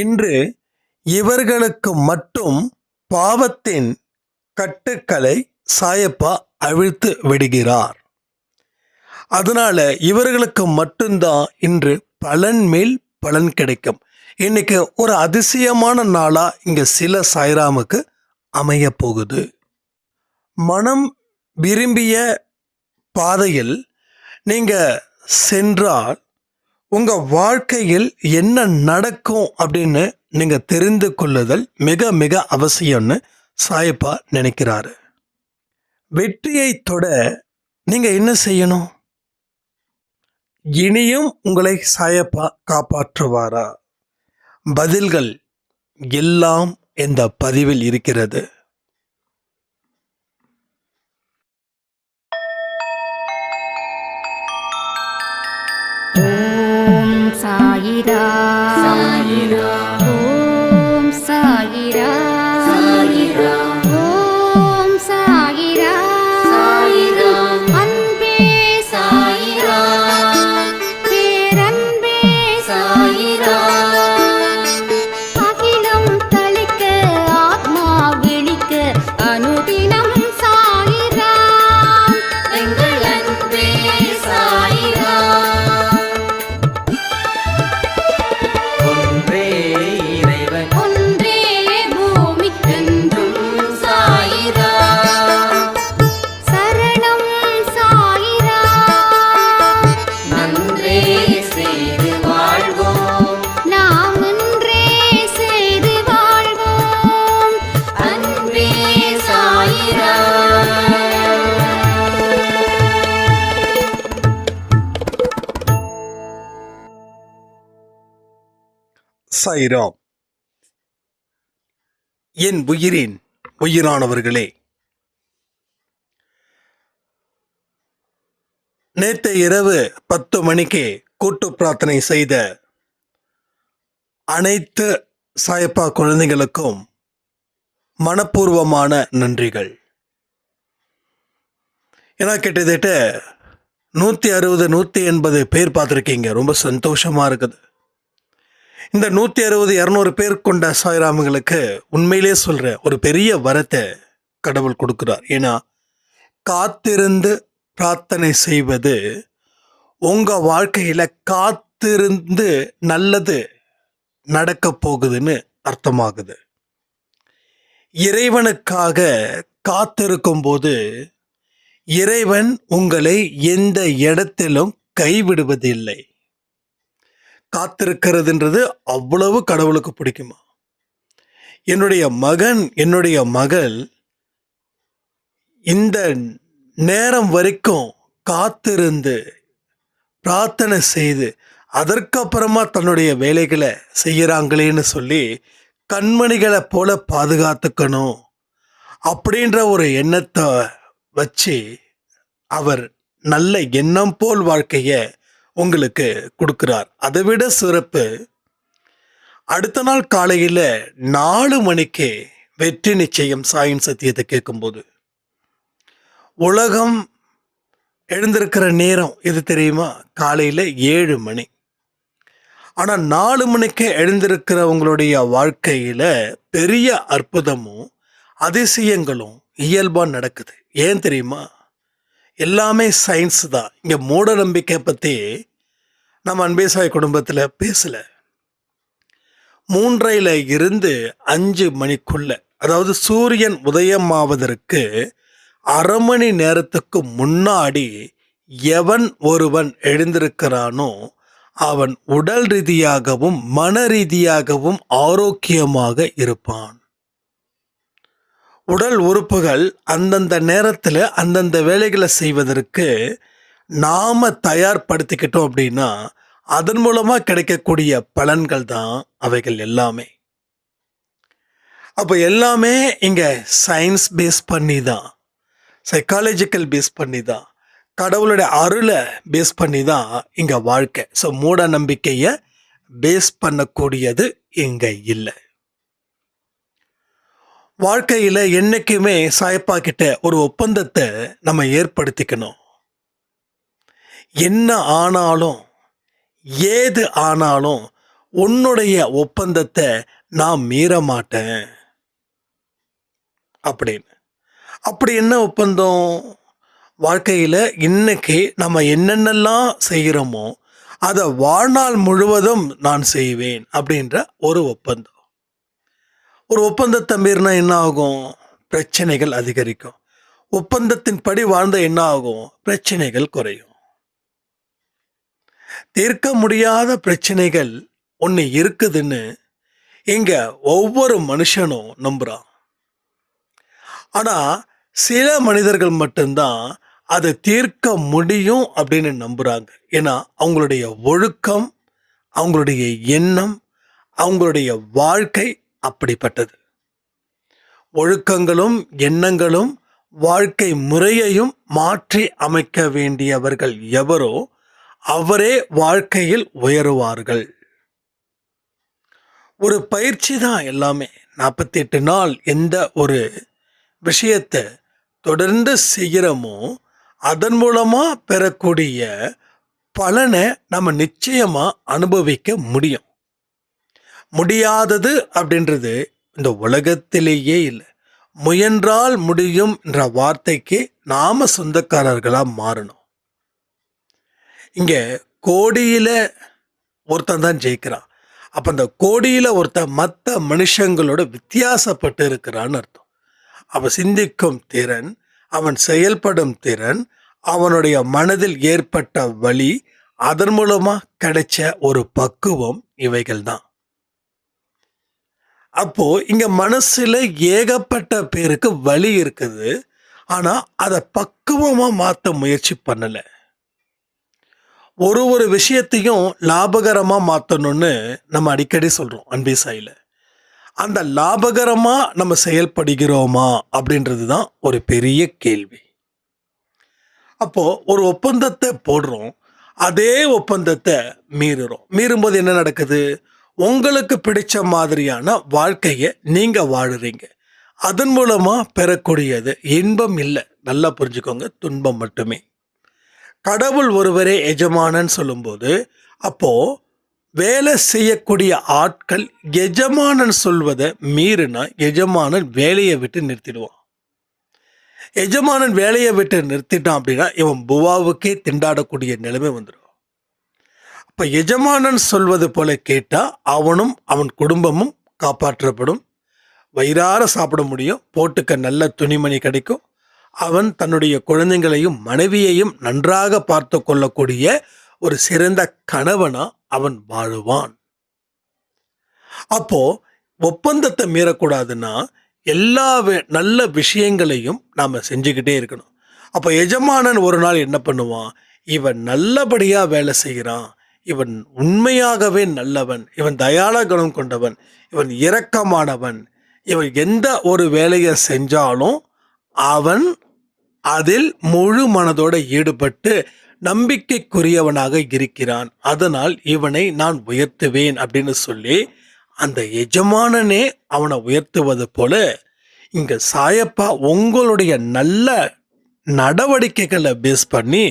இன்று இவர்களுக்கு மட்டும் பாவத்தின் கட்டுக்களை சாயப்பா அவிழ்த்து விடுகிறார். அதனால இவர்களுக்கு மட்டும்தான் இன்று பலன் மேல் பலன் கிடைக்கும். இன்னைக்கு ஒரு அதிசயமான நாளா இங்க சில சாய்ராமுக்கு அமைய போகுது. மனம் விரும்பிய பாதையில் நீங்க சென்றால் உங்க வாழ்க்கையில் என்ன நடக்கும் அப்படின்னு நீங்க தெரிந்து கொள்ளுதல் மிக மிக அவசியம்னு சாயப்பா நினைக்கிறாரு. வெற்றியை தொட நீங்க என்ன செய்யணும்? இனியும் உங்களை சாயப்பா காப்பாற்றுவாரா? பதில்கள் எல்லாம் இந்த பதிவில் இருக்கிறது. ஓம் சாயிரா சாயிரா, ஓம் சாயிரா சாயிரா, ஓம் சாயிரா சாயிரா, அன்பே சாயிரா, பேரன்பே சாயிரா, அகிலம் தளிக்க ஆத்மா விழிக்க அனுதினம் சாயிரா, எங்கள் அன்பே சாயிரா. சாய்ராம். என் உயிரின் உயிரானவர்களே, நேற்று இரவு 10 மணிக்கு கூட்டு பிரார்த்தனை செய்த அனைத்து சாயப்பா குழந்தைகளுக்கும் மனப்பூர்வமான நன்றிகள். ஏன்னா கிட்டத்தட்ட 160 180 பேர் பார்த்துருக்கீங்க. ரொம்ப சந்தோஷமா இருக்குது. இந்த 160 200 பேர் கொண்ட சாய்ராமுகளுக்கு உண்மையிலே சொல்ற ஒரு பெரிய வரத்தை கடவுள் கொடுக்கிறார். ஏன்னா காத்திருந்து பிரார்த்தனை செய்வது உங்க வாழ்க்கையில காத்திருந்து நல்லது நடக்க போகுதுன்னு அர்த்தமாகுது. இறைவனுக்காக காத்திருக்கும் போது இறைவன் உங்களை எந்த இடத்திலும் கைவிடுவதில்லை. காத்திருக்கிறதுன்றது அவ்வளவு கடவுளுக்கு பிடிக்குமா? என்னுடைய மகன் என்னுடைய மகள் இந்த நேரம் வரைக்கும் காத்திருந்து பிரார்த்தனை செய்து அதற்கப்புறமா தன்னுடைய வேலைகளை செய்யறாங்களேன்னு சொல்லி கண்மணிகளை போல பாதுகாத்துக்கணும் அப்படின்ற ஒரு எண்ணத்தை வச்சு அவர் நல்ல எண்ணம் போல் வாழ்க்கைய உங்களுக்கு கொடுக்கிறார். அதை விட சிறப்பு, அடுத்த நாள் காலையில் 4 மணிக்கு வெற்றி நிச்சயம் சாயின் சத்தியத்தை கேட்கும்போது உலகம் எழுந்திருக்கிற நேரம் எது தெரியுமா? காலையில் 7 மணி. ஆனால் 4 மணிக்கு எழுந்திருக்கிறவங்களுடைய வாழ்க்கையில் பெரிய அற்புதமும் அதிசயங்களும் இயல்பாக நடக்குது. ஏன் தெரியுமா? எல்லாமே சயின்ஸ் தான். இங்கே மூட நம்பிக்கை பற்றி நம்ம அன்பேசாய் குடும்பத்தில் பேசலை. 3:30 இருந்து 5 மணிக்குள்ள, அதாவது சூரியன் உதயமாவதற்கு அரை மணி நேரத்துக்கு முன்னாடி எவன் ஒருவன் எழுந்திருக்கிறானோ அவன் உடல் ரீதியாகவும் மன ரீதியாகவும் ஆரோக்கியமாக இருப்பான். உடல் உறுப்புகள் அந்தந்த நேரத்தில் அந்தந்த வேலைகளை செய்வதற்கு நாம் தயார்படுத்திக்கிட்டோம் அப்படின்னா அதன் மூலமாக கிடைக்கக்கூடிய பலன்கள் தான் அவைகள் எல்லாமே. அப்போ எல்லாமே இங்கே சயின்ஸ் பேஸ் பண்ணி தான், சைக்காலஜிக்கல் பேஸ் பண்ணி தான், கடவுளுடைய அருளை பேஸ் பண்ணி தான் இங்கே வாழ்க்கை. ஸோ மூட நம்பிக்கையை பேஸ் பண்ணக்கூடியது இங்கே இல்லை. வாழ்க்கையில் என்றைக்குமே சாயப்பா கிட்ட ஒரு ஒப்பந்தத்தை நம்ம ஏற்படுத்திக்கணும். என்ன ஆனாலும் ஏது ஆனாலும் உன்னுடைய ஒப்பந்தத்தை நான் மீற மாட்டேன் அப்படின்னு. அப்படி என்ன ஒப்பந்தம்? வாழ்க்கையில் இன்னைக்கு நம்ம என்னென்னலாம் செய்கிறோமோ அதை வாழ்நாள் முழுவதும் நான் செய்வேன் அப்படின்ற ஒரு ஒப்பந்தம். ஒரு ஒப்பந்தத்தை மீறினா என்ன ஆகும்? பிரச்சனைகள் அதிகரிக்கும். ஒப்பந்தத்தின் படி வாழ்ந்த என்ன ஆகும்? பிரச்சனைகள் குறையும். தீர்க்க முடியாத பிரச்சனைகள் ஒன்று இருக்குதுன்னு இங்க ஒவ்வொரு மனுஷனும் நம்புறான். ஆனா சில மனிதர்கள் மட்டும்தான் அதை தீர்க்க முடியும் அப்படின்னு நம்புறாங்க. ஏன்னா அவங்களுடைய ஒழுக்கம், அவங்களுடைய எண்ணம், அவங்களுடைய வாழ்க்கை அப்படிப்பட்டது. ஒழுக்கங்களும் எண்ணங்களும் வாழ்க்கை முறையையும் மாற்றி அமைக்க வேண்டியவர்கள் எவரோ அவரே வாழ்க்கையில் உயருவார்கள். ஒரு பயிற்சி தான் எல்லாமே. 48 நாள் எந்த ஒரு விஷயத்தை தொடர்ந்து செய்கிறோமோ அதன் மூலமா பெறக்கூடிய பலனை நம்ம நிச்சயமா அனுபவிக்க முடியும். முடியாதது அப்படின்றது இந்த உலகத்திலேயே இல்லை. முயன்றால் முடியும் என்ற வார்த்தைக்கு நாம சொந்தக்காரர்களா மாறணும். இங்க கோடியில ஒருத்தன் தான் ஜெயிக்கிறான். அப்ப அந்த கோடியில ஒருத்தன் மற்ற மனுஷங்களோட வித்தியாசப்பட்டு இருக்கிறான்னு அர்த்தம். அவன் சிந்திக்கும் திறன், அவன் செயல்படும் திறன், அவனுடைய மனதில் ஏற்பட்ட வலி, அதன் மூலமா கிடைச்ச ஒரு பக்குவம், இவைகள் தான். அப்போ இங்க மனசுல ஏகப்பட்ட பேருக்கு வலி இருக்குது. ஆனா அதை பக்குவமா மாத்த முயற்சி பண்ணல. ஒரு விஷயத்தையும் லாபகரமா மாத்தணும்னு நம்ம அடிக்கடி சொல்றோம் அன்பே சாயில. அந்த லாபகரமா நம்ம செயல்படுகிறோமா அப்படின்றது தான் ஒரு பெரிய கேள்வி. அப்போ ஒரு ஒப்பந்தத்தை போடுறோம், அதே ஒப்பந்தத்தை மீறுறோம். மீறும்போது என்ன நடக்குது? உங்களுக்கு பிடிச்ச மாதிரியான வாழ்க்கையை நீங்க வாழுறீங்க. அதன் மூலமா பெறக்கூடியது இன்பம் இல்லை, நல்லா புரிஞ்சுக்கோங்க, துன்பம் மட்டுமே. கடவுள் ஒருவரே எஜமானன் சொல்லும்போது அப்போ வேலை செய்யக்கூடிய ஆட்கள் எஜமானன் சொல்வதை மீறினா எஜமானன் வேலையை விட்டு நிறுத்திடுவான். எஜமானன் வேலையை விட்டு நிறுத்திட்டான் அப்படின்னா இவன் புவாவுக்கே திண்டாடக்கூடிய நிலைமை வந்துடும். அப்ப எஜமானன் சொல்வது போல கேட்டா அவனும் அவன் குடும்பமும் காப்பாற்றப்படும். வயிறார சாப்பிட முடியும், போட்டுக்க நல்ல துணிமணி கிடைக்கும். அவன் தன்னுடைய குழந்தைங்களையும் மனைவியையும் நன்றாக பார்த்து கொள்ளக்கூடிய ஒரு சிறந்த கணவனா அவன் வாழுவான். அப்போ ஒப்பந்தத்தை மீறக்கூடாதுன்னா எல்லா நல்ல விஷயங்களையும் நாம செஞ்சுக்கிட்டே இருக்கணும். அப்போ எஜமானன் ஒரு நாள் என்ன பண்ணுவான்? இவன் நல்லபடியா வேலை செய்கிறான், இவன் உண்மையாகவே நல்லவன், இவன் தயாள குணம் கொண்டவன், இவன் இரக்கமானவன், இவன் எந்த ஒரு வேலையை செஞ்சாலும் அவன் அதில் முழு மனதோடு ஈடுபட்டு நம்பிக்கைக்குரியவனாக இருக்கிறான், அதனால் இவனை நான் உயர்த்துவேன் அப்படின்னு சொல்லி அந்த எஜமானனே அவனை உயர்த்துவது போல இங்க சாயப்பா உங்களுடைய நல்ல நடவடிக்கைகளை பேஸ் பண்ணி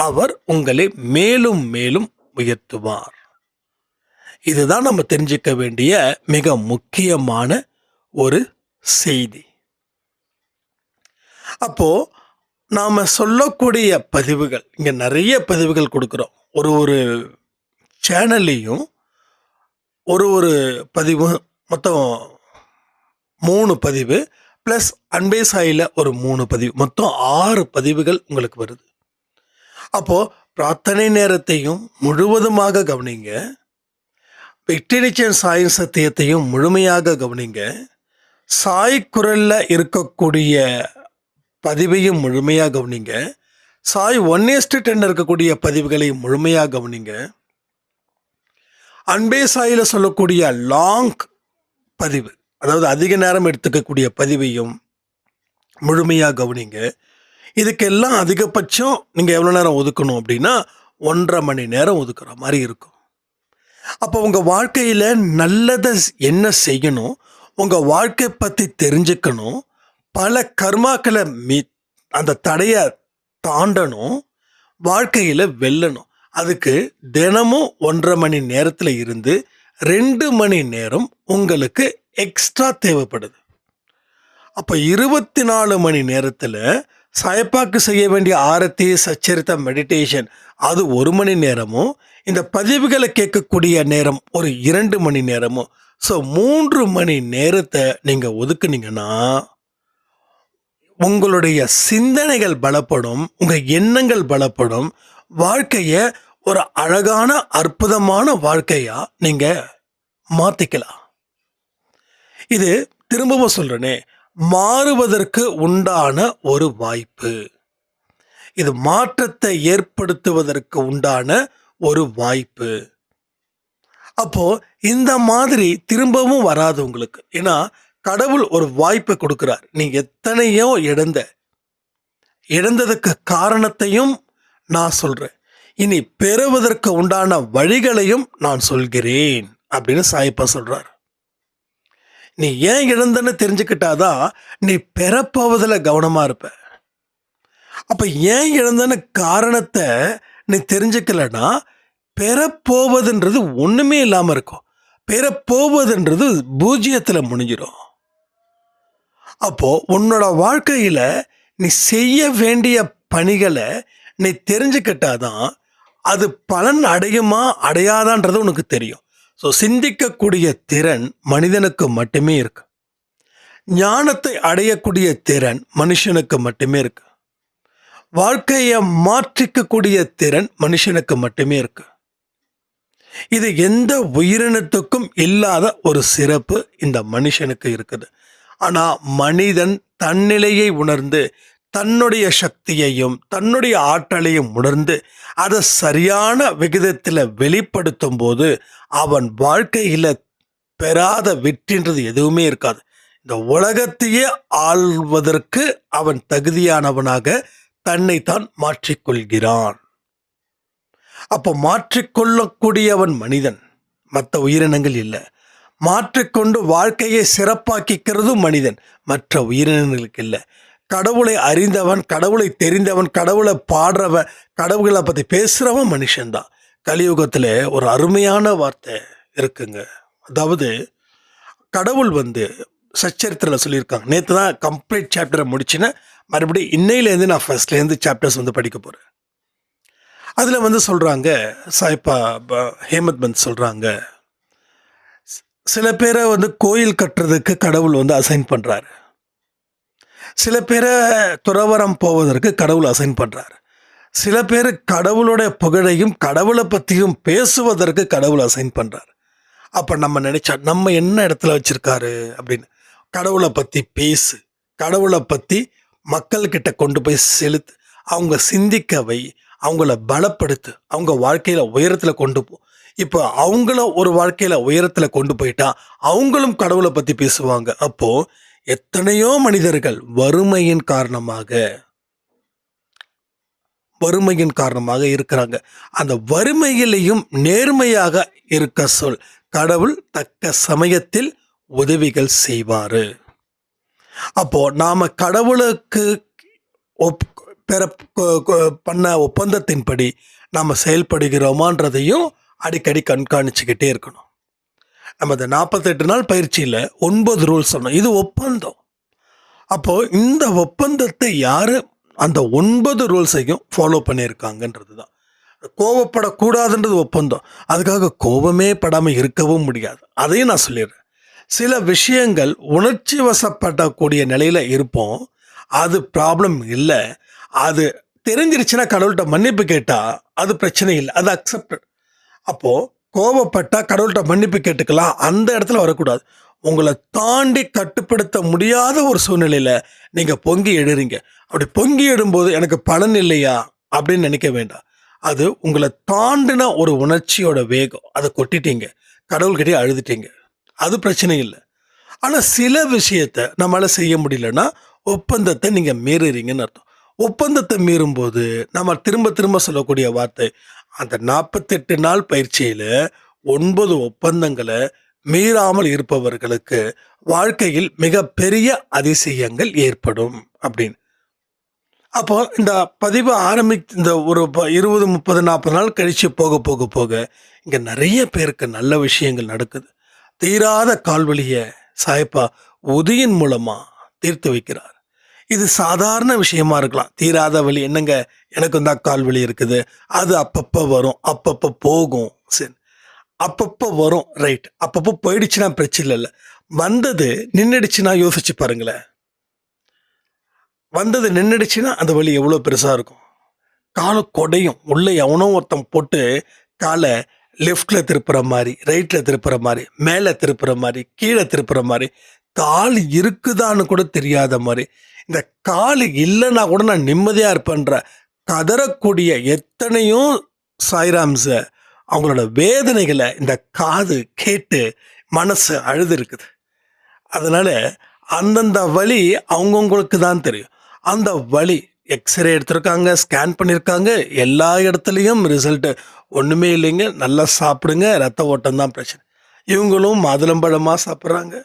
அவர் உங்களை மேலும் மேலும் உயர்த்துவார். இதுதான் நம்ம தெரிஞ்சுக்க வேண்டிய மிக முக்கியமான ஒரு செய்தி. அப்போ நாம சொல்லக்கூடிய பதிவுகள், இங்க நிறைய பதிவுகள் கொடுக்குறோம். ஒரு சேனல்லையும் ஒரு பதிவு, மொத்தம் 3 பதிவு ப்ளஸ் அன்பே சாயில ஒரு 3 பதிவு, மொத்தம் 6 பதிவுகள் உங்களுக்கு வருது. அப்போ பிரார்த்தனை நேரத்தையும் முழுவதுமாக கவனிங்க, வெற்றி சாயின் சத்தியத்தையும் முழுமையாக கவனிங்க, சாய் குரல்ல இருக்கக்கூடிய பதிவையும் முழுமையாக கவனிங்க, சாய் 1:10 இருக்கக்கூடிய பதிவுகளையும் முழுமையாக கவனிங்க, அன்பே சாயில சொல்லக்கூடிய லாங் பதிவு, அதாவது அதிக நேரம் எடுத்துக்கக்கூடிய பதிவையும் முழுமையாக கவனிங்க. இதுக்கெல்லாம் அதிகபட்சம் நீங்கள் எவ்வளோ நேரம் ஒதுக்கணும் அப்படின்னா 1.5 மணி நேரம் ஒதுக்குற மாதிரி இருக்கும். அப்போ உங்கள் வாழ்க்கையில் நல்லதை என்ன செய்யணும், உங்கள் வாழ்க்கை பற்றி தெரிஞ்சுக்கணும், பல கர்மாக்களை அந்த தடையை தாண்டணும், வாழ்க்கையில் வெல்லணும். அதுக்கு தினமும் 1.5 மணி நேரத்தில் இருந்து 2 மணி நேரம் உங்களுக்கு எக்ஸ்ட்ரா தேவைப்படுது. அப்போ 24 மணி நேரத்தில் சாயப்பாக்கு செய்ய வேண்டிய ஆரத்தி, சச்சரித்த, மெடிடேஷன் அது 1 மணி நேரமும், இந்த பதிவுகளை கேட்கக்கூடிய நேரம் ஒரு 2 மணி நேரமும், ஸோ 3 மணி நேரத்தை நீங்கள் ஒதுக்குனீங்கன்னா உங்களுடைய சிந்தனைகள் பலப்படும், உங்கள் எண்ணங்கள் பலப்படும், வாழ்க்கையை ஒரு அழகான அற்புதமான வாழ்க்கையாக நீங்கள் மாற்றிக்கலாம். இது திரும்பவும் சொல்கிறேனே, மாறுவதற்கு உண்டான ஒரு வாய்ப்பு. இது மாற்றத்தை ஏற்படுத்துவதற்கு உண்டான ஒரு வாய்ப்பு. அப்போ இந்த மாதிரி திரும்பவும் வராது உங்களுக்கு. ஏன்னா கடவுள் ஒரு வாய்ப்பை கொடுக்கிறார். நீ எத்தனையோ இழந்ததுக்கு காரணத்தையும் நான் சொல்றேன். இனி பெறுவதற்கு உண்டான வழிகளையும் நான் சொல்கிறேன் அப்படின்னு சாயப்பா சொல்றார். நீ ஏன் இழந்தன்னு தெரிஞ்சுக்கிட்டாதான் நீ பெறப்போவதில் கவனமா இருப்ப. அப்ப ஏன் இழந்தன்னு காரணத்தை நீ தெரிஞ்சுக்கலன்னா பெறப்போவதுன்றது ஒண்ணுமே இல்லாம இருக்கும். பெறப்போவதுன்றது பூஜ்ஜியத்துல முடிஞ்சிடும். அப்போ உன்னோட வாழ்க்கையில நீ செய்ய வேண்டிய பணிகளை நீ தெரிஞ்சுக்கிட்டாதான் அது பலன் அடையுமா அடையாதான்றது உனக்கு தெரியும். ஸோ சிந்திக்கக்கூடிய திறன் மனிதனுக்கு மட்டுமே இருக்கு. ஞானத்தை அடையக்கூடிய திறன் மனுஷனுக்கு மட்டுமே இருக்கு. வாழ்க்கையை மாற்றிக்கக்கூடிய திறன் மனுஷனுக்கு மட்டுமே இருக்கு. இது எந்த உயிரினத்துக்கும் இல்லாத ஒரு சிறப்பு இந்த மனுஷனுக்கு இருக்குது. ஆனா மனிதன் தன்னிலையை உணர்ந்து தன்னுடைய சக்தியையும் தன்னுடைய ஆற்றலையும் உணர்ந்து அதை சரியான விகிதத்தில் வெளிப்படுத்தும் போது அவன் வாழ்க்கையில பெறாத வெற்றின்றது எதுவுமே இருக்காது. இந்த உலகத்தையே ஆள்வதற்கு அவன் தகுதியானவனாக தன்னைத்தான் மாற்றிக்கொள்கிறான். அப்போ மாற்றிக்கொள்ளக்கூடியவன் மனிதன், மற்ற உயிரினங்கள் இல்லை. மாற்றிக்கொண்டு வாழ்க்கையை சிறப்பாக்கிக்கிறதும் மனிதன், மற்ற உயிரினங்களுக்கு இல்லை. கடவுளை அறிந்தவன், கடவுளை தெரிந்தவன், கடவுளை பாடுறவன், கடவுளை பற்றி பேசுகிறவன் மனுஷன்தான். கலியுகத்தில் ஒரு அருமையான வார்த்தை இருக்குங்க. அதாவது கடவுள் சச்சரித்திரத்தில் சொல்லியிருக்காங்க. நேற்று தான் கம்ப்ளீட் சாப்டரை முடிச்சுன்னா மறுபடியும் இன்னையிலேருந்து நான் ஃபர்ஸ்ட்லேருந்து சாப்டர்ஸ் படிக்க போகிறேன். அதில் சொல்கிறாங்க, சாய்ப்பா ஹேமத் பந்த் சொல்கிறாங்க, சில பேரை கோயில் கட்டுறதுக்கு கடவுள் அசைன் பண்ணுறாரு. சில பேரை துறவரம் போவதற்கு கடவுள் அசைன் பண்ணுறாரு. சில பேர் கடவுளோட புகழையும் கடவுளை பற்றியும் பேசுவதற்கு கடவுள் அசைன் பண்ணுறாரு. அப்போ நம்ம நினைச்சா நம்ம என்ன இடத்துல வச்சுருக்காரு அப்படின்னு. கடவுளை பற்றி பேசு, கடவுளை பற்றி மக்கள்கிட்ட கொண்டு போய் செலுத்து, அவங்க சிந்திக்க வை, அவங்கள பலப்படுத்து, அவங்க வாழ்க்கையில் உயரத்தில் கொண்டு போ. இப்போ அவங்கள ஒரு வாழ்க்கையில் உயரத்தில் கொண்டு போயிட்டா அவங்களும் கடவுளை பற்றி பேசுவாங்க. அப்போது எத்தனையோ மனிதர்கள் வறுமையின் காரணமாக இருக்கிறாங்க. அந்த வறுமையிலையும் நேர்மையாக இருக்க சொல். கடவுள் தக்க சமயத்தில் உதவிகள் செய்வாரு. அப்போ நாம கடவுளுக்கு பண்ண ஒப்பந்தத்தின்படி நாம் செயல்படுகிறோமான்றதையும் அடிக்கடி கண்காணிச்சுக்கிட்டே இருக்கணும். நம்ம இந்த 48 நாள் பயிற்சியில் 9 ரூல்ஸ் சொன்னோம். இது ஒப்பந்தம். அப்போது இந்த ஒப்பந்தத்தை யார் அந்த 9 ரூல்ஸையும் ஃபாலோ பண்ணியிருக்காங்கன்றது தான். கோவப்படக்கூடாதுன்றது ஒப்பந்தம். அதுக்காக கோபமே படாமல் இருக்கவும் முடியாது. அதையும் நான் சொல்லிடுறேன். சில விஷயங்கள் உணர்ச்சி வசப்படக்கூடிய நிலையில் இருப்போம். அது ப்ராப்ளம் இல்லை. அது தெரிஞ்சிருச்சுன்னா கடவுள்கிட்ட மன்னிப்பு கேட்டால் அது பிரச்சனை இல்லை, அது அக்செப்டட். அப்போது கோபப்பட்டால் கடவுள்கிட்ட மன்னிப்பு கேட்டுக்கலாம், அந்த இடத்துல வரக்கூடாது. உங்களை தாண்டி கட்டுப்படுத்த முடியாத ஒரு சூழ்நிலையில் நீங்கள் பொங்கி எழுறீங்க. அப்படி பொங்கி எழும்போது எனக்கு பலன் இல்லையா அப்படின்னு நினைக்க வேண்டாம். அது உங்களை தாண்டின ஒரு உணர்ச்சியோட வேகம். அதை கொட்டிட்டீங்க, கடவுள்கிட்டே அழுதுட்டீங்க, அது பிரச்சனை இல்லை. ஆனால் சில விஷயத்தை நம்மளால் செய்ய முடியலன்னா ஒப்பந்தத்தை நீங்கள் மீறுறீங்கன்னு அர்த்தம். ஒப்பந்தத்தை மீறும்போது நம்ம திரும்ப திரும்ப சொல்லக்கூடிய வார்த்தை, அந்த 48 நாள் பயிற்சியில் 9 ஒப்பந்தங்களை மீறாமல் இருப்பவர்களுக்கு வாழ்க்கையில் மிகப்பெரிய அதிசயங்கள் ஏற்படும் அப்படின்னு. அப்போ இந்த பதிவு இந்த ஒரு 20, 30, 40 நாள் கழிச்சு போக போக போக இங்க நிறைய பேருக்கு நல்ல விஷயங்கள் நடக்குது. தீராத கால்வலிய சாயப்பா உதியின் மூலமா தீர்த்து வைக்கிறார். இது சாதாரண விஷயமா இருக்கலாம். தீராத வலி என்னங்க, எனக்கும் தான் கால் வலி இருக்குது. அது அப்பப்போ வரும், அப்பப்போ போகும். சரி, அப்பப்போ வரும், ரைட். அப்பப்போ போயிடுச்சுன்னா பிரச்சனை இல்லை. வந்தது நின்றுடுச்சுன்னா யோசிச்சு பாருங்களேன். வந்தது நின்றுடுச்சுன்னா அந்த வலி எவ்வளோ பெருசாக இருக்கும். காலை கொடையும் உள்ளே எவனோ ஒருத்தன் போட்டு காலை லெஃப்டில் திருப்புற மாதிரி, ரைட்டில் திருப்புற மாதிரி, மேலே திருப்புற மாதிரி, கீழே திருப்புற மாதிரி, கால் இருக்குதான்னு கூட தெரியாத மாதிரி, இந்த கால் இல்லைன்னா கூட நான் நிம்மதியாக இருப்பேன்ற கதறக்கூடிய எத்தனையோ சாய்ராம்ஸை அவங்களோட வேதனைகளை இந்த காது கேட்டு மனசு அழுது இருக்குது. அதனால் அந்தந்த வலி அவங்கவுங்களுக்கு தான் தெரியும். அந்த வலி எக்ஸ்ரே எடுத்திருக்காங்க, ஸ்கேன் பண்ணியிருக்காங்க, எல்லா இடத்துலையும் ரிசல்ட்டு ஒன்றுமே இல்லைங்க. நல்லா சாப்பிடுங்க, ரத்த ஓட்டம் தான் பிரச்சனை. இவங்களும் மாதுளம்பழமாக சாப்பிட்றாங்க.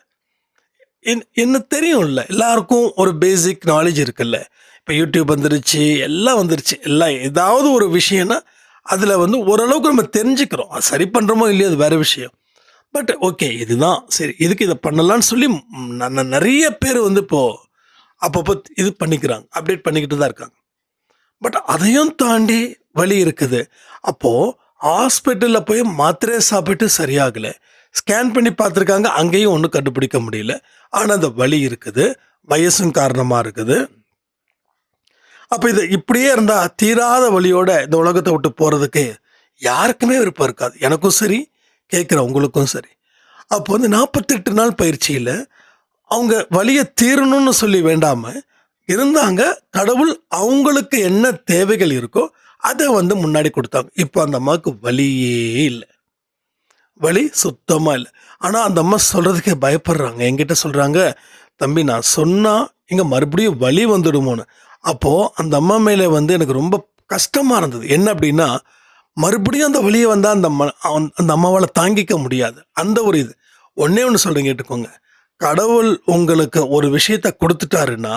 என்ன தெரியும்ல, எல்லாருக்கும் ஒரு பேசிக் நாலேஜ் இருக்குல்ல. இப்போ யூடியூப் வந்துருச்சு, எல்லாம் வந்துருச்சு. எல்லாம் ஏதாவது ஒரு விஷயம்னா அதில் ஓரளவுக்கு நம்ம தெரிஞ்சுக்கிறோம். அது சரி பண்ணுறோமோ இல்லையோ அது வேறு விஷயம். பட் ஓகே, இதுதான் சரி, இதுக்கு இதை பண்ணலான்னு சொல்லி நிறைய பேர் இப்போது அப்பப்போ இது பண்ணிக்கிறாங்க, அப்டேட் பண்ணிக்கிட்டு தான் இருக்காங்க. பட் அதையும் தாண்டி வலி இருக்குது. அப்போது ஹாஸ்பிட்டலில் போய் மாத்திரையை சாப்பிட்டு சரியாகலை, ஸ்கேன் பண்ணி பார்த்துருக்காங்க, அங்கேயும் ஒன்றும் கண்டுபிடிக்க முடியல. ஆனால் அந்த வலி இருக்குது, வயசும் காரணமாக இருக்குது. அப்போ இது இப்படியே இருந்தால் தீராத வலியோட இந்த உலகத்தை விட்டு போகிறதுக்கு யாருக்குமே விருப்பம் இருக்காது. எனக்கும் சரி, கேட்குற உங்களுக்கும் சரி. அப்போ 48 நாள் பயிற்சியில் அவங்க வலியை தீரணும்னு சொல்லி வேண்டாமல் இருந்தாங்க. கடவுள் அவங்களுக்கு என்ன தேவைகள் இருக்கோ அதை முன்னாடி கொடுத்தாங்க. இப்போ அந்த அம்மாவுக்கு வலியே இல்லை, வலி சுத்தமாக இல்லை. ஆனால் அந்த அம்மா சொல்கிறதுக்கே பயப்படுறாங்க. என்கிட்ட சொல்கிறாங்க, தம்பி நான் சொன்னால் இங்கே மறுபடியும் வலி வந்துடுமோன்னு. அப்போது அந்த அம்மா மேலே எனக்கு ரொம்ப கஷ்டமாக இருந்தது. என்ன அப்படின்னா, மறுபடியும் அந்த வலியை வந்தால் அந்த அம்மாவால் தாங்கிக்க முடியாது. அந்த ஒரு இது ஒன்று சொல்கிறேன், கேட்டுக்கோங்க. கடவுள் உங்களுக்கு ஒரு விஷயத்தை கொடுத்துட்டாருன்னா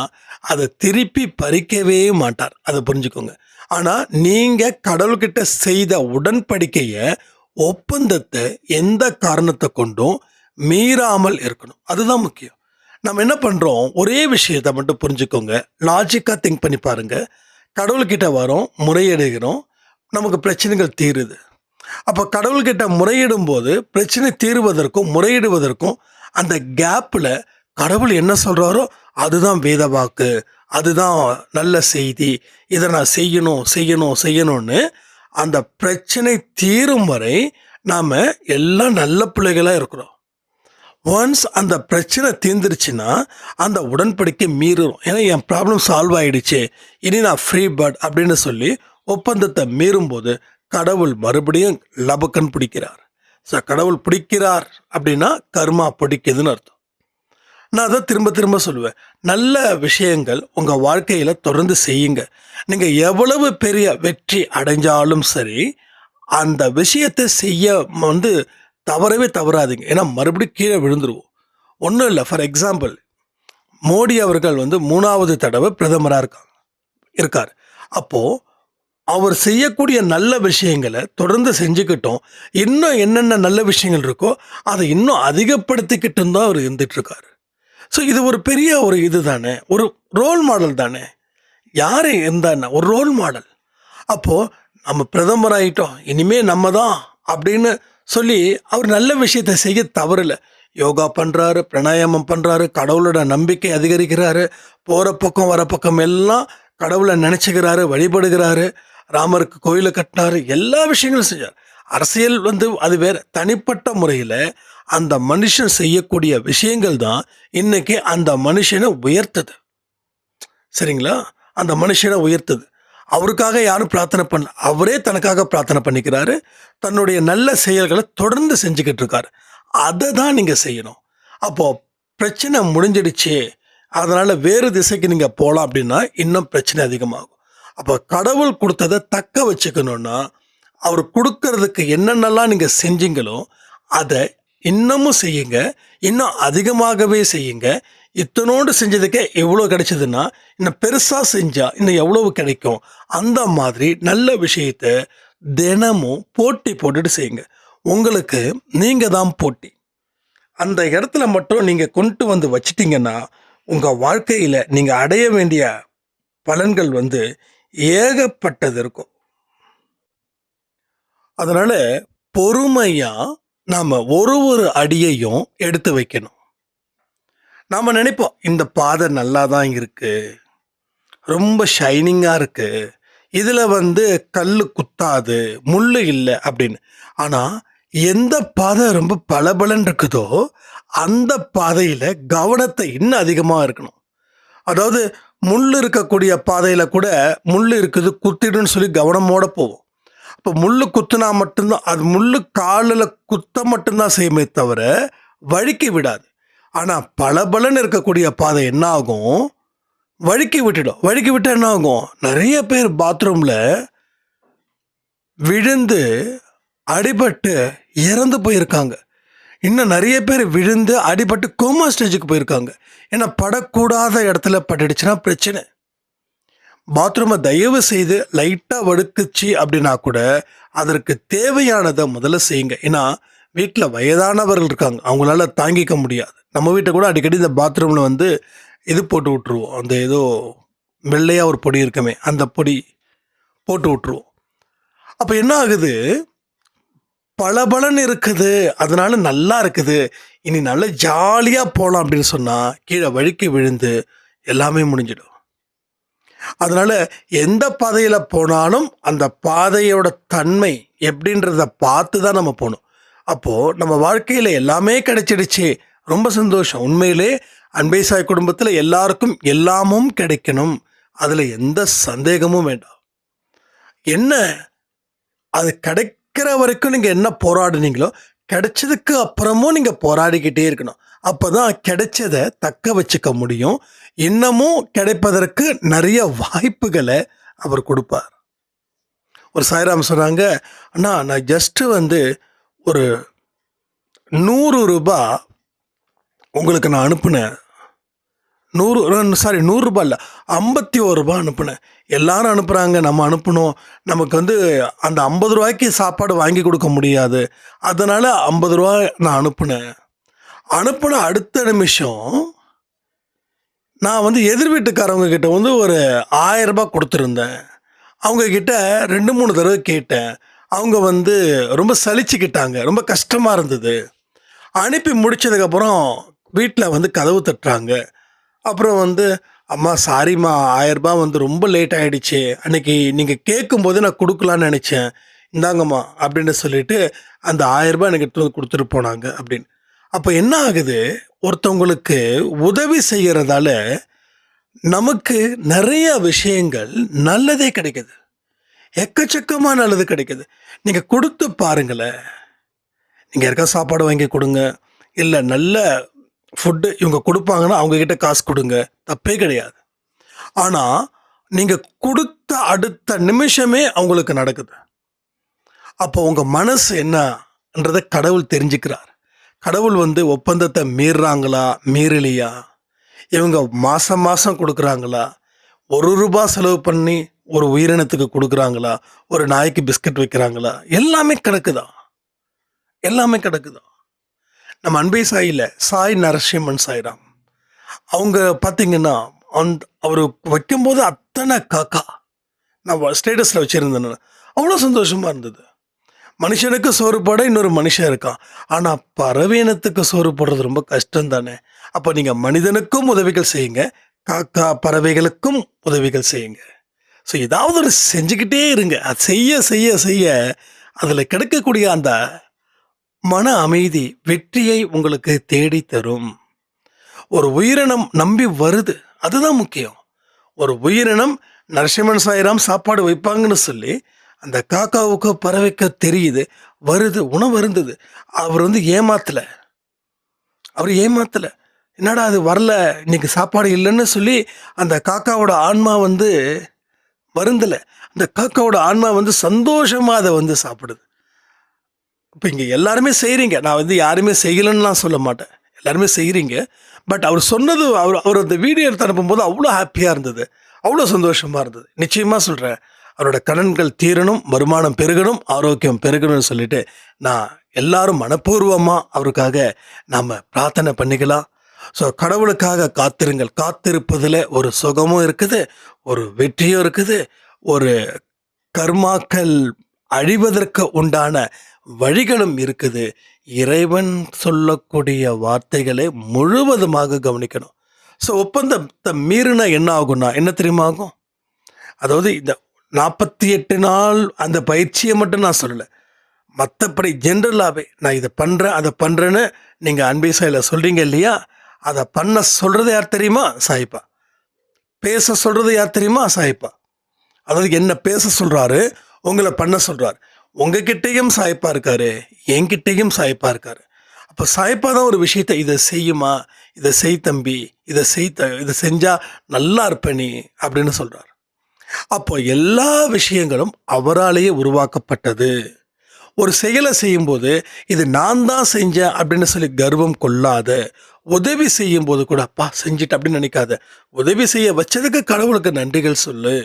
அதை திருப்பி பறிக்கவே மாட்டார், அதை புரிஞ்சுக்கோங்க. ஆனால் நீங்கள் கடவுள்கிட்ட செய்த உடன்படிக்கையை, ஒப்பந்தத்தை எந்த காரணத்தை கொண்டும் மீறாமல் இருக்கணும். அதுதான் முக்கியம். நம்ம என்ன பண்ணுறோம், ஒரே விஷயத்தை மட்டும் புரிஞ்சுக்கோங்க, லாஜிக்காக திங்க் பண்ணி பாருங்கள். கடவுள்கிட்ட வரோம், முறையிடுகிறோம், நமக்கு பிரச்சனைகள் தீருது. அப்போ கடவுள்கிட்ட முறையிடும் போது பிரச்சனை தீருவதற்கும் முறையிடுவதற்கும் அந்த கேப்பில் கடவுள் என்ன சொல்கிறாரோ அதுதான் வேத வாக்கு, அதுதான் நல்ல செய்தி, இதை நான் செய்யணும் செய்யணும் செய்யணும்னு அந்த பிரச்சனை தீரும் வரை நாம் எல்லாம் நல்ல பிள்ளைகளாக இருக்கிறோம். ஒன்ஸ் அந்த பிரச்சனை தீர்ந்துருச்சுன்னா அந்த உடன்படிக்கை மீறும். ஏன்னா என் ப்ராப்ளம் சால்வ் ஆகிடுச்சு, இனி நான் ஃப்ரீ பேர்ட் அப்படின்னு சொல்லி ஒப்பந்தத்தை மீறும்போது கடவுள் மறுபடியும் லபக்கன் பிடிக்கிறார். ஸோ கடவுள் பிடிக்கிறார் அப்படின்னா கர்மா பிடிக்குதுன்னு அர்த்தம். நான் அதை திரும்ப திரும்ப சொல்லுவேன். நல்ல விஷயங்கள் உங்கள் வாழ்க்கையில் தொடர்ந்து செய்யுங்க. நீங்கள் எவ்வளவு பெரிய வெற்றி அடைஞ்சாலும் சரி, அந்த விஷயத்தை செய்ய தவறவே தவறாதீங்க. ஏன்னா மறுபடியும் கீழே விழுந்துருவோம். ஒன்றும் இல்லை, ஃபார் எக்ஸாம்பிள் மோடி அவர்கள் 3வது தடவை பிரதமராக இருக்கார். அப்போது அவர் செய்யக்கூடிய நல்ல விஷயங்களை தொடர்ந்து செஞ்சுக்கிட்டோம். இன்னும் என்னென்ன நல்ல விஷயங்கள் இருக்கோ அதை இன்னும் அதிகப்படுத்திக்கிட்டும் தான் அவர் இருந்துகிட்ருக்காரு. ஸோ இது ஒரு பெரிய ஒரு இது தானே, ஒரு ரோல் மாடல் தானே. யார் இருந்தான்னா ஒரு ரோல் மாடல். அப்போது நம்ம பிரதமராகிட்டோம், இனிமேல் நம்ம தான் அப்படின்னு சொல்லி அவர் நல்ல விஷயத்தை செய்ய தவறில்லை. யோகா பண்ணுறாரு, பிராணாயாமம் பண்ணுறாரு, கடவுளோட நம்பிக்கை அதிகரிக்கிறாரு, போகிற பக்கம் வர பக்கம் எல்லாம் கடவுளை நினச்சிக்கிறாரு, வழிபடுகிறாரு, ராமருக்கு கோயிலை கட்டினாரு, எல்லா விஷயங்களும் செஞ்சார். அரசியல் அது வேறு. தனிப்பட்ட முறையில் அந்த மனுஷன் செய்யக்கூடிய விஷயங்கள் தான் இன்னைக்கு அந்த மனுஷனை உயர்த்தது. சரிங்களா? அந்த மனுஷனை உயர்த்தது. அவருக்காக யாரும் பிரார்த்தனை பண்ண, அவரே தனக்காக பிரார்த்தனை பண்ணிக்கிறாரு. தன்னுடைய நல்ல செயல்களை தொடர்ந்து செஞ்சுக்கிட்டு இருக்காரு. அதை தான் நீங்கள் செய்யணும். அப்போது பிரச்சனை முடிஞ்சிடுச்சு, அதனால் வேறு திசைக்கு நீங்கள் போகலாம் அப்படின்னா இன்னும் பிரச்சனை அதிகமாகும். அப்போ கடவுள் கொடுத்ததை தக்க வச்சுக்கணுன்னா அவர் கொடுக்கறதுக்கு என்னென்னலாம் நீங்கள் செஞ்சீங்களோ அதை இன்னமும் செய்யுங்க, இன்னும் அதிகமாகவே செய்யுங்க. இத்தனோண்டு செஞ்சதுக்கே எவ்வளோ கிடைச்சதுன்னா இன்னும் பெருசாக செஞ்சால் இன்னும் எவ்வளவு கிடைக்கும். அந்த மாதிரி நல்ல விஷயத்த தினமும் போட்டி போட்டுட்டு செய்யுங்க. உங்களுக்கு நீங்கள் தான் போட்டி. அந்த இடத்துல மட்டும் நீங்கள் கொண்டு வந்து வச்சிட்டிங்கன்னா உங்கள் வாழ்க்கையில் நீங்கள் அடைய வேண்டிய பலன்கள் ஏகப்பட்டது இருக்கும். அதனால பொறுமையா நாம ஒரு அடியையும் எடுத்து வைக்கணும். நாம நினைப்போம் இந்த பாதை நல்லா தான் இருக்கு, ரொம்ப ஷைனிங்கா இருக்கு, இதுல கல்லு குத்தாது, முள்ளு இல்லை அப்படின்னு. ஆனா எந்த பாதை ரொம்ப பளபளன்னு இருக்குதோ அந்த பாதையில கவனத்தை இன்னும் அதிகமா இருக்கணும். அதாவது முள் இருக்கக்கூடிய பாதையில கூட முள் இருக்குது குத்திடுன்னு சொல்லி கவனமோட போவோம். இப்போ முள்ளு குத்துனா மட்டும்தான் அது முள்ளு காலில் குத்த மட்டும்தான் செய்யுமே தவிர வழுக்கி விடாது. ஆனால் பளபளன்னு இருக்கக்கூடிய பாதை என்ன ஆகும், வழுக்கி விட்டுடும். வழுக்கி விட்டால் என்ன ஆகும், நிறைய பேர் பாத்ரூமில் விழுந்து அடிபட்டு இறந்து போயிருக்காங்க. இன்னும் நிறைய பேர் விழுந்து அடிபட்டு கோமா ஸ்டேஜுக்கு போயிருக்காங்க. ஏன்னா படக்கூடாத இடத்துல பட்டுடுச்சுன்னா பிரச்சனை. பாத்ரூமை தயவு செய்து லைட்டாக வழுக்குச்சு அப்படின்னா கூட அதற்கு தேவையானதை முதல்ல செய்யுங்க. ஏன்னா வீட்டில் வயதானவர்கள் இருக்காங்க, அவங்களால தாங்கிக்க முடியாது. நம்ம வீட்டை கூட அடிக்கடி இந்த பாத்ரூமில் இது போட்டு விட்ருவோம். அந்த ஏதோ வெள்ளையாக ஒரு பொடி இருக்குமே, அந்த பொடி போட்டு விட்ருவோம். அப்போ என்ன ஆகுது, பளபளன்னு இருக்குது, அதனால நல்லா இருக்குது, இனி நல்லா ஜாலியாக போகலாம் அப்படின்னு சொன்னால் கீழே வழுக்கி விழுந்து எல்லாமே முடிஞ்சிடும். அதனால எந்த பாதையில் போனாலும் அந்த பாதையோட தன்மை எப்படின்றத பார்த்து தான் நம்ம போகணும். அப்போது நம்ம வாழ்க்கையில் எல்லாமே கிடைச்சிடுச்சு, ரொம்ப சந்தோஷம். உண்மையிலே அன்பே சாய் குடும்பத்தில் எல்லாருக்கும் எல்லாமும் கிடைக்கணும், அதில் எந்த சந்தேகமும் வேண்டாம். என்ன அது கிடைக்கிற வரைக்கும் நீங்கள் என்ன போராடுனீங்களோ கிடைச்சதுக்கு அப்புறமும் நீங்கள் போராடிக்கிட்டே இருக்கணும். அப்போ தான் கிடைச்சதை தக்க வச்சுக்க முடியும். இன்னமும் கிடைப்பதற்கு நிறைய வாய்ப்புகளை அவர் கொடுப்பார். ஒரு சாய்ராம் சொன்னாங்க, அண்ணா நான் ஜஸ்ட்டு ஒரு 100 ரூபாய் உங்களுக்கு நான் அனுப்புனேன். 100 ரூபாய் இல்லை, 51 ரூபாய் அனுப்புனேன். எல்லாரும் அனுப்புகிறாங்க, நம்ம அனுப்பணும். நமக்கு அந்த 50 ரூபாய்க்கு சாப்பாடு வாங்கி கொடுக்க முடியாது, அதனால் 50 ரூபாய் நான் அனுப்புனேன். அனுப்புன அடுத்த நிமிஷம் நான் எதிர் வீட்டுக்காரவங்க கிட்ட ஒரு 1000 ரூபாய் கொடுத்துருந்தேன். அவங்கக்கிட்ட 2-3 தடவை கேட்டேன். அவங்க ரொம்ப சலிச்சுக்கிட்டாங்க, ரொம்ப கஷ்டமாக இருந்தது. அனுப்பி முடித்ததுக்கப்புறம் வீட்டில் கதவு தட்டுறாங்க. அப்புறம் அம்மா சாரிம்மா, 1000 ரூபாய் ரொம்ப லேட் ஆகிடுச்சு, அன்றைக்கி நீங்கள் கேட்கும்போது நான் கொடுக்கலான்னு நினச்சேன், இந்தாங்கம்மா அப்படின்னு சொல்லிட்டு அந்த 1000 ரூபாய் எனக்கு கொடுத்துட்டு போனாங்க அப்படின்னு. அப்போ என்ன ஆகுது, ஒருத்தவங்களுக்கு உதவி செய்கிறதால நமக்கு நிறைய விஷயங்கள் நல்லதே கிடைக்குது, எக்கச்சக்கமாக நல்லது கிடைக்குது. நீங்கள் கொடுத்து பாருங்களேன். நீங்கள் யாருக்கா சாப்பாடு வாங்கி கொடுங்க, இல்லை நல்ல ஃபுட்டு இவங்க கொடுப்பாங்கன்னா அவங்கக்கிட்ட காசு கொடுங்க, தப்பே கிடையாது. ஆனால் நீங்கள் கொடுத்த அடுத்த நிமிஷமே அவங்களுக்கு நடக்குது. அப்போ உங்கள் மனசு என்னன்றதை கடவுள் தெரிஞ்சுக்கிறார். கடவுள் ஒப்பந்தத்தை மீறுறாங்களா மீறலையா, இவங்க மாதம் மாதம் கொடுக்குறாங்களா, 1 ரூபாய் செலவு பண்ணி ஒரு உயிரினத்துக்கு கொடுக்குறாங்களா, ஒரு நாய்க்கு பிஸ்கட் வைக்கிறாங்களா, எல்லாமே கணக்குதான், எல்லாமே கணக்குதான். நம்ம அன்பே சாயில் சாய் நரசிம்மன் சாய்ராம் அவங்க பார்த்தீங்கன்னா அவர் வைக்கும்போது அத்தனை காக்கா நான் ஸ்டேட்டஸில் வச்சுருந்தேன். அவ்வளோ சந்தோஷமாக இருந்தது. மனுஷனுக்கு சோறு போட இன்னொரு மனுஷன் இருக்கான், ஆனால் பறவையினத்துக்கு சோறு போடுறது ரொம்ப கஷ்டம் தானே. அப்போ நீங்கள் மனிதனுக்கும் உதவிகள் செய்யுங்க, காக்கா பறவைகளுக்கும் உதவிகள் செய்யுங்க. ஸோ ஏதாவது ஒரு செஞ்சுக்கிட்டே இருங்க. அது செய்ய செய்ய செய்ய அதில் கிடைக்கக்கூடிய அந்த மன அமைதி வெற்றியை உங்களுக்கு தேடி தரும். ஒரு உயிரினம் நம்பி வருது, அதுதான் முக்கியம். ஒரு உயிரினம் நரசிம்மன் சாய்ராம் சாப்பாடு வைப்பாங்கன்னு சொல்லி அந்த காக்காவுக்கோ பறவைக்கோ தெரியுது, வருது, உணவு இருந்தது. அவர் ஏமாத்தலை, அவர் ஏமாத்தலை. என்னடா அது வரல, இன்னைக்கு சாப்பாடு இல்லைன்னு சொல்லி அந்த காக்காவோட ஆன்மா வருந்தலை. அந்த காக்காவோட ஆன்மா சந்தோஷமாக அதை சாப்பிடுது. இப்போ இங்கே எல்லாருமே செய்கிறீங்க, நான் யாருமே செய்யலைன்னுலாம் சொல்ல மாட்டேன். எல்லாருமே செய்கிறீங்க. பட் அவர் சொன்னது அவர் அந்த வீடியோ எடுத்து அனுப்பும்போது அவ்வளோ ஹாப்பியாக இருந்தது, அவ்வளோ சந்தோஷமாக இருந்தது. நிச்சயமாக சொல்கிறேன், அவரோட கடன்கள் தீரணும், வருமானம் பெருகணும், ஆரோக்கியம் பெருகணும்னு சொல்லிட்டு நான் எல்லாரும் மனப்பூர்வமாக அவருக்காக நாம் பிரார்த்தனை பண்ணிக்கலாம். ஸோ கடவுளுக்காக காத்திருங்கள். காத்திருப்பதில் ஒரு சுகமும் இருக்குது, ஒரு வெற்றியும் இருக்குது, ஒரு கர்மாக்கள் அழிவதற்கு உண்டான வழிகளும் இருக்குது. இறைவன் சொல்லக்கூடிய வார்த்தைகளை முழுவதுமாக கவனிக்கணும். ஸோ ஒப்பந்தத்தை மீறினா என்ன ஆகும்னா என்ன தெரியுமா ஆகும்? அதாவது இந்த 48 நாள் அந்த பயிற்சியை மட்டும் நான் சொல்லலை, மற்றபடி ஜென்ரலாகவே நான் இதை பண்ணுறேன் அதை பண்ணுறேன்னு நீங்கள் அன்பே சாயில் சொல்கிறீங்க இல்லையா, அதை பண்ண சொல்கிறது யார் தெரியுமா? சாய்ப்பா. பேச சொல்கிறது யார் தெரியுமா? சாய்ப்பா. அதாவது என்ன பேச சொல்கிறாரு, உங்களை பண்ண சொல்கிறார். உங்ககிட்டையும் சாய்ப்பா இருக்காரு, என்கிட்டையும் சாய்ப்பா இருக்காரு. அப்போ சாய்ப்பா தான் ஒரு விஷயத்தை இதை செய்யுமா, இதை செய் தம்பி, இதை செஞ்சால் நல்லா இருப்ப நீ அப்படின்னு சொல்கிறார். அப்போ எல்லா விஷயங்களும் அவராலேயே உருவாக்கப்பட்டது. ஒரு செயலை செய்யும்போது இது நான் தான் செஞ்சேன் அப்படின்னு சொல்லி கர்வம் கொள்ளாத, உதவி செய்யும்போது கூட அப்பா செஞ்சிட்டு அப்படின்னு நினைக்காத, உதவி செய்ய வச்சதுக்கு கடவுளுக்கு நன்றிகள் சொல்லு.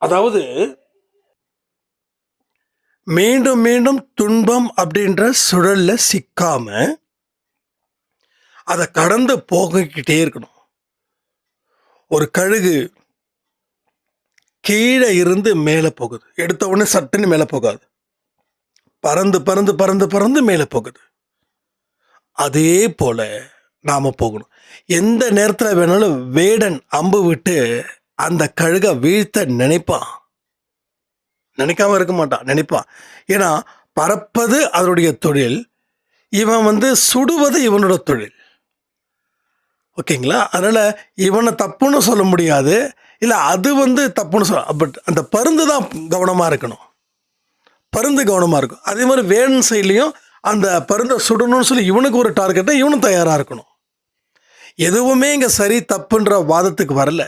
அதாவது மீண்டும் மீண்டும் துன்பம் அப்படின்ற சுழல்ல சிக்காம அதை கடந்து போகிக்கிட்டே இருக்கணும். ஒரு கழுகு கீழே இருந்து மேலே போகுது, எடுத்த உடனே சட்டுன்னு மேலே போகாது, பறந்து பறந்து பறந்து பறந்து மேலே போகுது. அதே போல நாம போகணும். எந்த நேரத்தில் வேணாலும் வேடன் அம்பு விட்டு அந்த கழுகை வீழ்த்த நினைப்பான், நினைக்காம இருக்க மாட்டான், நினைப்பான். ஏன்னா பறப்பது அதனுடைய தொழில், இவன் சுடுவது இவனோட தொழில். ஓகேங்களா? அதனால் இவனை தப்புன்னு சொல்ல முடியாது, இல்லை அது தப்புன்னு சொல்ல. பட் அந்த பருந்து தான் கவனமாக இருக்கணும், பருந்து கவனமாக இருக்கும். அதே மாதிரி வேடன் சைட்லேயும் அந்த பருந்தை சுடணும்னு சொல்லி இவனுக்கு ஒரு டார்கெட்டை இவனும் தயாராக இருக்கணும். எதுவுமே இங்கே சரி தப்புன்ற வாதத்துக்கு வரல.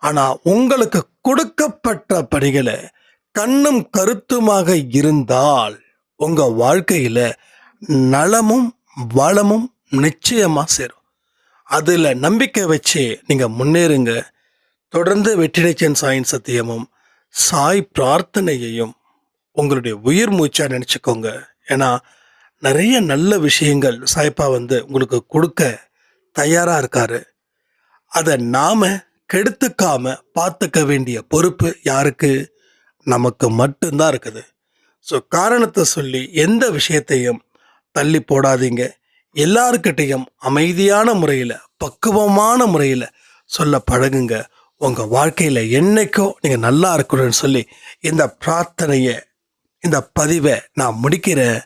ஆனால் உங்களுக்கு கொடுக்கப்பட்ட பணிகளை கண்ணும் கருத்துமாக இருந்தால் உங்கள் வாழ்க்கையில் நலமும் வளமும் நிச்சயமாக சேரும். அதில் நம்பிக்கை வச்சு நீங்கள் முன்னேறுங்க. தொடர்ந்து வெற்றிடச்சன் சாயின் சத்தியமும் சாய் பிரார்த்தனையையும் உங்களுடைய உயிர் மூச்சாக நினச்சிக்கோங்க. ஏன்னா நிறைய நல்ல விஷயங்கள் சாய்ப்பா உங்களுக்கு கொடுக்க தயாராக இருக்காரு. அதை நாம் கெடுத்துக்காம பார்த்துக்க வேண்டிய பொறுப்பு யாருக்கு? நமக்கு மட்டும்தான் இருக்குது. ஸோ காரணத்தை சொல்லி எந்த விஷயத்தையும் தள்ளி போடாதீங்க. எல்லாருக்கிட்டையும் அமைதியான முறையில், பக்குவமான முறையில் சொல்ல பழகுங்க. உங்கள் வாழ்க்கையில் என்னைக்கோ நீங்கள் நல்லா இருக்கணும்னு சொல்லி இந்த பிரார்த்தனையை, இந்த பதிவை நான் முடிக்கிறேன்.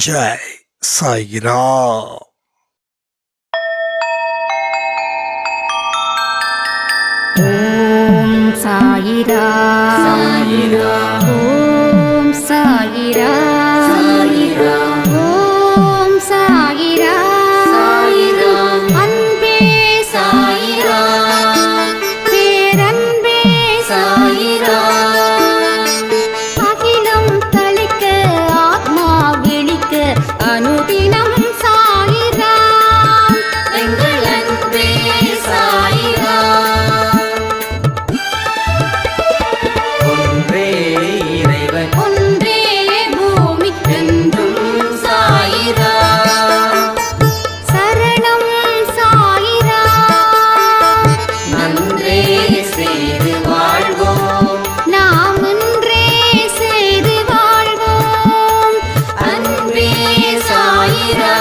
ஜெய் சாய்ராம். ஓம் சாயிரா சாயிரா, ஓம் சாயிரா சாயிரா, ஓம் சாயிரா சாயிரா, அன்பே சாயிரா, பேரன்பே சாயிரா, அகிலம் தளிக்க ஆத்மா விழிக்க அனுதினம் சாயிரா, எங்கள் அன்பே சாயிரா. ஒன்றே இறைவன், ஒன்றே பூமிக்கென்றும் சாயிரா, சரணம் சாயிரா, நன்றே செய்து வாழ்வோம், நாம் ஒன்றே செய்து வாழ்வோம், அன்பே சாயிரா.